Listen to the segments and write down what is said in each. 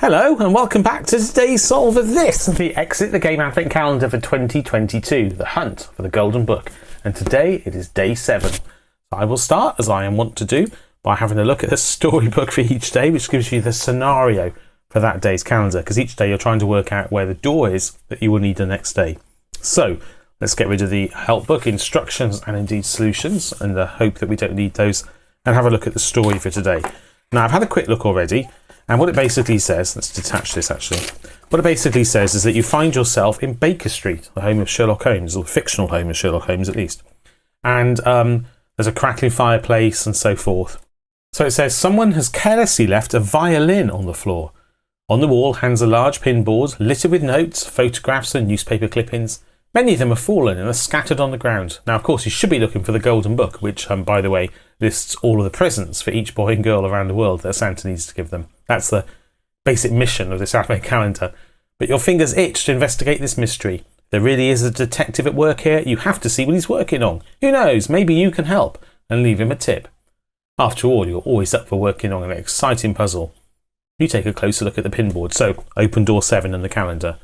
Hello and welcome back to today's Solve of This, the Exit the Game Advent Calendar for 2022, the hunt for the Golden Book. And today it is day 7. I will start, as I am wont to do, by having a look at the storybook for each day, which gives you the scenario for that day's calendar, because each day you're trying to work out where the door is that you will need the next day. So let's get rid of the help book, instructions and indeed solutions, and the hope that we don't need those, and have a look at the story for today. Now I've had a quick look already. And what it basically says, let's detach this actually. What it basically says is that you find yourself in Baker Street, the home of Sherlock Holmes, or the fictional home of Sherlock Holmes at least. And there's a crackling fireplace and so forth. So it says, someone has carelessly left a violin on the floor. On the wall hangs a large pin board, littered with notes, photographs and newspaper clippings. Many of them have fallen and are scattered on the ground. Now, of course, you should be looking for the Golden Book, which, by the way, lists all of the presents for each boy and girl around the world that Santa needs to give them. That's the basic mission of this Advent calendar. But your fingers itch to investigate this mystery. There really is a detective at work here. You have to see what he's working on. Who knows? Maybe you can help and leave him a tip. After all, you're always up for working on an exciting puzzle. You take a closer look at the pinboard. So, open door 7 in the calendar,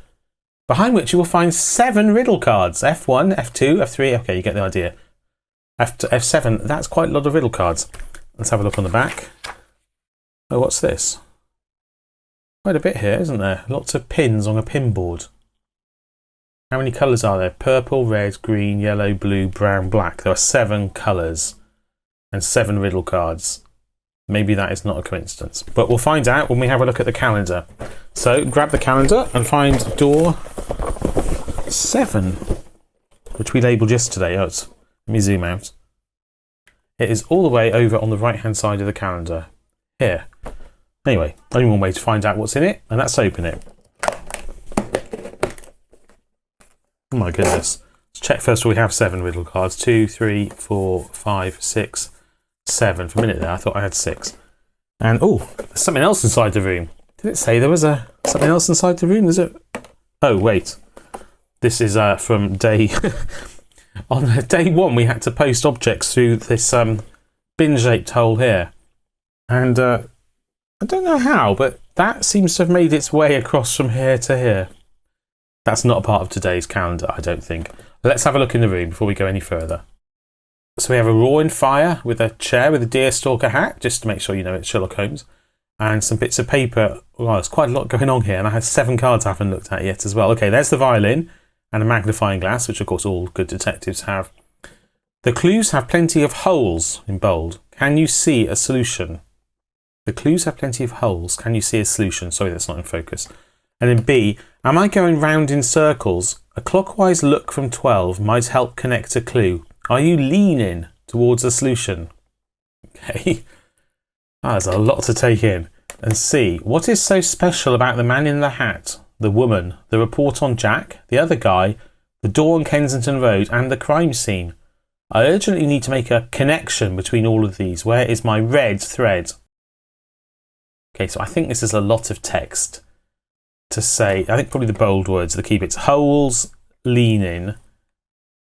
behind which you will find 7 riddle cards. F1, F2, F3. Okay, you get the idea. F7, that's quite a lot of riddle cards. Let's have a look on the back. Oh, what's this? Quite a bit here, isn't there? Lots of pins on a pin board. How many colours are there? Purple, red, green, yellow, blue, brown, black. There are 7 colours and 7 riddle cards. Maybe that is not a coincidence, but we'll find out when we have a look at the calendar. So grab the calendar and find door 7, which we labelled yesterday. Let me zoom out. It is all the way over on the right hand side of the calendar. Here. Anyway, only one way to find out what's in it, and that's open it. Oh my goodness. Let's check first. We have 7 riddle cards. 2, 3, 4, 5, 6, 7. For a minute there, I thought I had 6. And oh, there's something else inside the room. Did it say there was something else inside the room? Is it? Oh wait, this is from day. On day 1, we had to post objects through this bin-shaped hole here, and I don't know how, but that seems to have made its way across from here to here. That's not a part of today's calendar, I don't think. Let's have a look in the room before we go any further. So we have a roaring fire with a chair with a deerstalker hat, just to make sure you know it's Sherlock Holmes, and some bits of paper. Well, there's quite a lot going on here, and I had 7 cards I haven't looked at yet as well. Okay, there's the violin and a magnifying glass, which of course all good detectives have. The clues have plenty of holes in bold. Can you see a solution? The clues have plenty of holes. Can you see a solution? Sorry, that's not in focus. And then B, am I going round in circles? A clockwise look from 12 might help connect a clue. Are you leaning towards a solution? Okay. There's a lot to take in. And C, what is so special about the man in the hat, the woman, the report on Jack, the other guy, the door on Kensington Road, and the crime scene? I urgently need to make a connection between all of these. Where is my red thread? Okay, so I think this is a lot of text to say. I think probably the bold words are the key bits. Holes, leaning,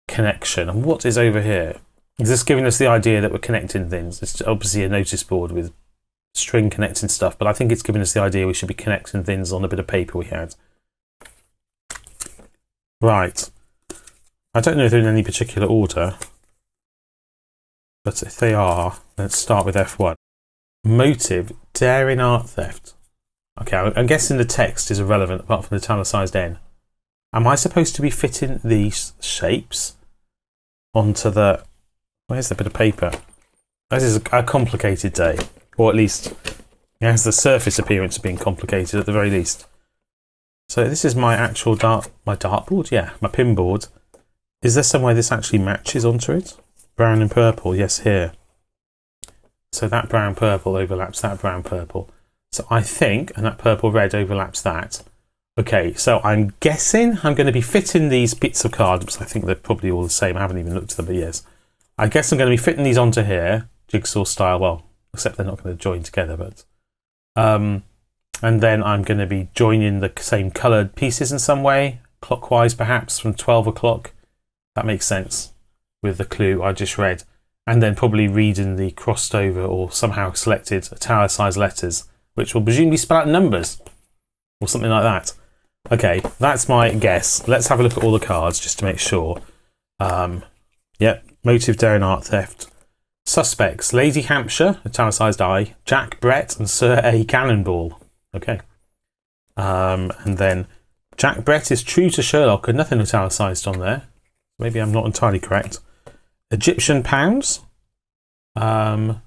connection. And what is over here? Is this giving us the idea that we're connecting things? It's obviously a notice board with string connecting stuff, but I think it's giving us the idea we should be connecting things on a bit of paper we had. Right. I don't know if they're in any particular order, but if they are, let's start with F1. Motive, daring art theft. Okay, I'm guessing the text is irrelevant apart from the italicised N. Am I supposed to be fitting these shapes onto the... Where's the bit of paper? This is a complicated day, or at least it has the surface appearance of being complicated at the very least. So this is my actual dartboard? Yeah, my pinboard. Is there somewhere this actually matches onto it? Brown and purple, yes, here. So that brown purple overlaps that brown purple. So I think, and that purple red overlaps that. Okay, so I'm guessing I'm going to be fitting these bits of cards. I think they're probably all the same. I haven't even looked at them, but yes. I guess I'm going to be fitting these onto here, jigsaw style. Well, except they're not going to join together, but. And then I'm going to be joining the same coloured pieces in some way, clockwise perhaps from 12 o'clock. That makes sense with the clue I just read. And then probably reading the crossed over or somehow selected italicized letters, which will presumably spell out numbers. or something like that. Okay, that's my guess. Let's have a look at all the cards just to make sure. Yep, motive, daring, art, theft. Suspects, Lady Hampshire, italicized I, Jack Brett, and Sir A. Cannonball. Okay. And then Jack Brett is true to Sherlock, and nothing italicized on there. Maybe I'm not entirely correct. Egyptian pounds. Okay.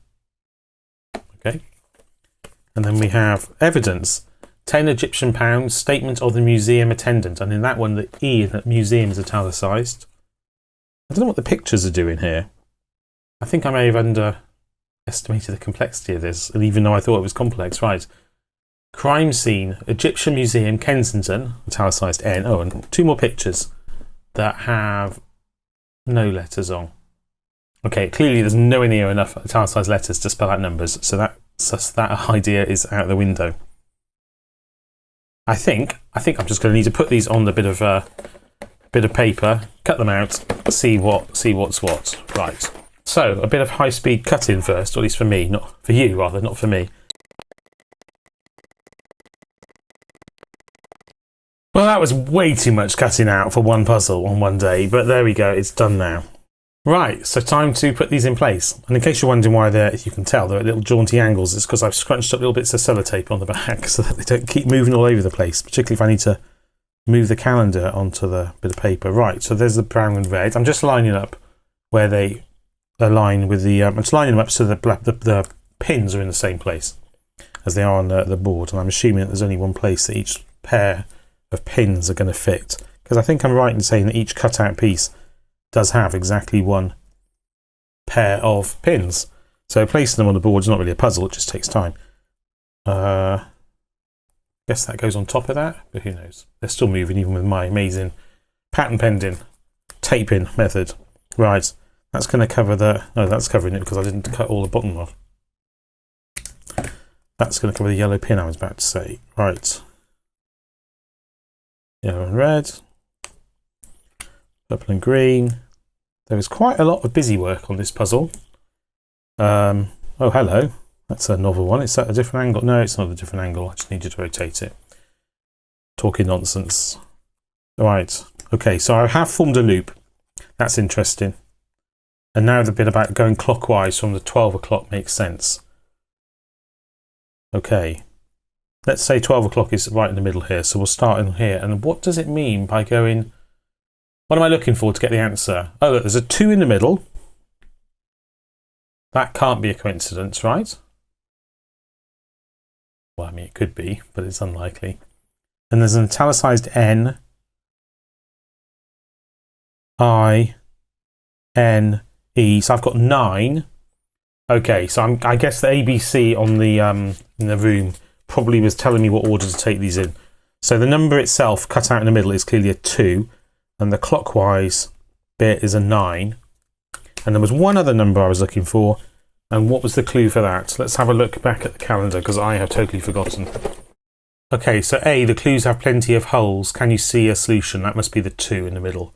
And then we have evidence. 10 Egyptian pounds, statement of the museum attendant. And in that one, the E in the museum is italicized. I don't know what the pictures are doing here. I think I may have underestimated the complexity of this, and even though I thought it was complex. Right. Crime scene, Egyptian Museum, Kensington, italicized N. Oh, and 2 more pictures that have no letters on. Okay, clearly there's nowhere near enough italicized letters to spell out numbers, so that idea is out the window. I think I'm just going to need to put these on the bit of paper, cut them out, see what's what. Right. So a bit of high-speed cutting first, or at least for me, not for you, rather, not for me. Well, that was way too much cutting out for one puzzle on one day, but there we go, it's done now. Right, so time to put these in place. And in case you're wondering why they're, as you can tell, they're at little jaunty angles, it's because I've scrunched up little bits of sellotape on the back so that they don't keep moving all over the place, particularly if I need to move the calendar onto the bit of paper. Right, so there's the brown and red. I'm just lining up where they align with the... I'm just lining them up so the pins are in the same place as they are on the board. And I'm assuming that there's only one place that each pair of pins are going to fit. Because I think I'm right in saying that each cutout piece does have exactly one pair of pins. So placing them on the board is not really a puzzle, it just takes time. Guess that goes on top of that, but who knows. They're still moving even with my amazing pattern pending taping method. Right, that's going to cover the... No, that's covering it because I didn't cut all the bottom off. That's going to cover the yellow pin I was about to say. Right. Yellow and red. Purple and green. There is quite a lot of busy work on this puzzle. Oh, hello. That's a novel one. Is that a different angle? No, it's not a different angle. I just need you to rotate it. Talking nonsense. Right. Okay, so I have formed a loop. That's interesting. And now the bit about going clockwise from the 12 o'clock makes sense. Okay. Let's say 12 o'clock is right in the middle here. So we'll start in here. And what does it mean by going... What am I looking for to get the answer? Oh, look, there's a 2 in the middle. That can't be a coincidence, right? Well, I mean, it could be, but it's unlikely. And there's an italicized N, I, N, E. So I've got 9. Okay, so I guess the ABC on the in the room probably was telling me what order to take these in. So the number itself cut out in the middle is clearly a 2. And the clockwise bit is a 9. And there was one other number I was looking for. And what was the clue for that? Let's have a look back at the calendar because I have totally forgotten. Okay, so A, the clues have plenty of holes. Can you see a solution? That must be the 2 in the middle.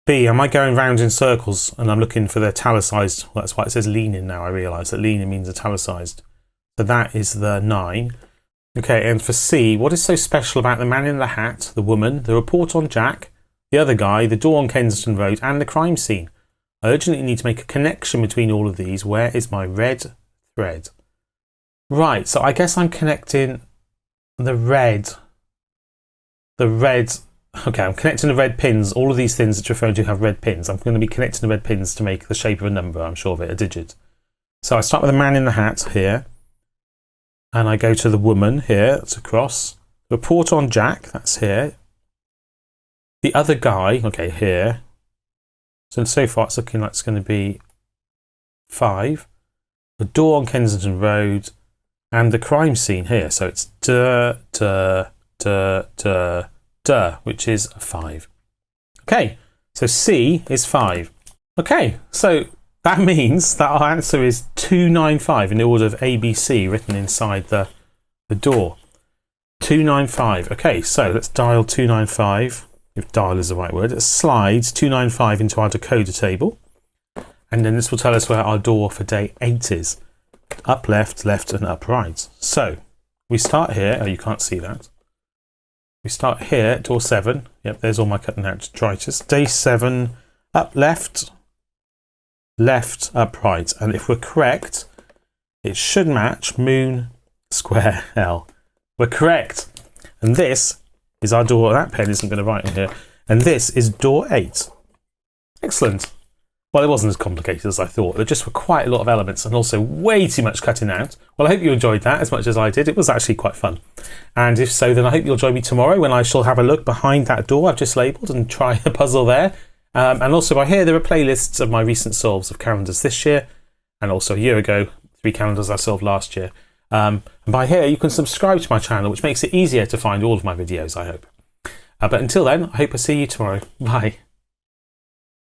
B, am I going round in circles and I'm looking for the italicized? Well, that's why it says leaning now. I realise that leaning means italicized. So that is the 9. Okay, and for C, what is so special about the man in the hat, the woman, the report on Jack, the other guy, the door on Kensington Road, and the crime scene? I urgently need to make a connection between all of these. Where is my red thread? Right, so I guess I'm connecting the red. Okay, I'm connecting the red pins. All of these things that you're referring to have red pins. I'm going to be connecting the red pins to make the shape of a number, I'm sure of it, a digit. So I start with the man in the hat here. And I go to the woman here, that's across. Report on Jack, that's here. The other guy, okay, here. So far it's looking like it's going to be 5. The door on Kensington Road and the crime scene here. So it's which is a 5. Okay, so C is 5. Okay, so that means that our answer is 295 in the order of ABC written inside the door. 295. Okay, so let's dial 295. If dial is the right word. Let's slide 295 into our decoder table. And then this will tell us where our door for day 8 is. Up left, left, and up right. So we start here. Oh, you can't see that. We start here at door 7. Yep, there's all my cutting out detritus. Day 7, up left, left, up right. And if we're correct, it should match moon square L. We're correct. And this is our door. That pen isn't going to write on here. And this is door 8. Excellent. Well, it wasn't as complicated as I thought. There just were quite a lot of elements and also way too much cutting out. Well, I hope you enjoyed that as much as I did. It was actually quite fun. And if so, then I hope you'll join me tomorrow when I shall have a look behind that door I've just labelled and try a puzzle there. And also by here, there are playlists of my recent solves of calendars this year and also a year ago, 3 calendars I solved last year. And by here, you can subscribe to my channel, which makes it easier to find all of my videos, I hope. But until then, I hope I see you tomorrow. Bye.